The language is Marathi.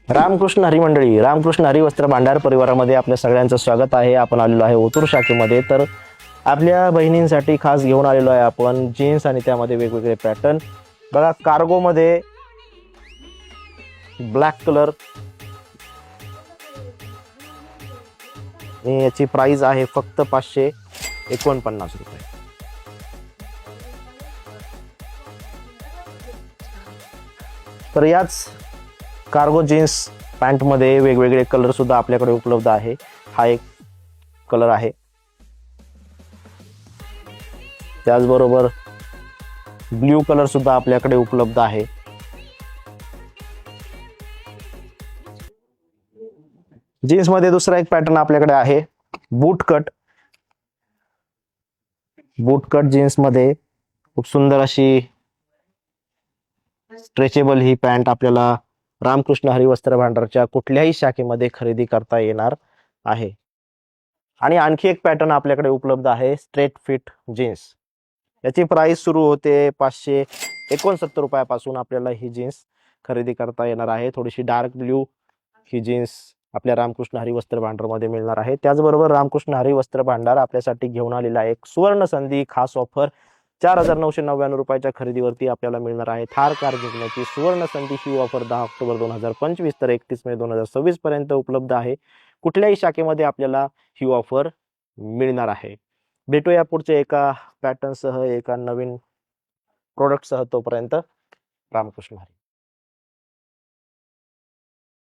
रामकृष्ण हरी मंडळी, रामकृष्ण हरी वस्त्र भांडार परिवारामध्ये आपल्या सगळ्यांचं स्वागत आहे. आपण आलेलो आहे ओतूर शाखेमध्ये. तर आपल्या बहिणींसाठी खास घेऊन आलेलो आहे आपण जीन्स आणि त्यामध्ये वेगवेगळे पॅटर्न. बघा, कार्गो मध्ये ब्लॅक कलर आणि याची प्राइस आहे फक्त 549 रुपये. तर याच कार्गो जीन्स पॅन्ट मध्ये वेगवेगळे कलर सुद्धा आपल्याकडे उपलब्ध आहे. हा एक कलर आहे, त्याचबरोबर ब्ल्यू कलर सुद्धा आपल्याकडे उपलब्ध आहे. जीन्स मध्ये दुसरा एक पॅटर्न आपल्याकडे आहे, बूट कट. बूट कट जीन्स मध्ये खूप सुंदर अशी स्ट्रेचेबल ही पॅन्ट आपल्याला रामकृष्ण हरी वस्त्र भांडारच्या कुठल्याही शाखेमध्ये खरेदी करता येणार आहे. आणि आणखी एक पॅटर्न आपल्याकडे उपलब्ध आहे, स्ट्रेट फिट जीन्स. याची प्राइस सुरू होते 569 रुपयापासून आपल्याला ही जीन्स खरेदी करता येणार आहे. थोडीशी डार्क ब्ल्यू ही जीन्स आपल्या रामकृष्ण हरी वस्त्र भांडारमध्ये मिळणार आहे. त्याचबरोबर रामकृष्ण हरी वस्त्र भांडार आपल्यासाठी घेऊन आलेला एक सुवर्ण संधी खास ऑफर. 4,999 रुपयाच्या खरेदीवरती आपल्याला मिळणार आहे थार कार जिंकण्याची सुवर्ण संधी. ही ऑफर 10 ऑक्टोबर 2025 तर 31 मे 2026 पर्यंत उपलब्ध आहे. कुठल्याही शाखेमध्ये आपल्याला ही ऑफर मिळणार आहे. भेटूया पुढच्या एका पॅटर्नसह, एका नवीन प्रोडक्टसह. तोपर्यंत रामकृष्ण हरी.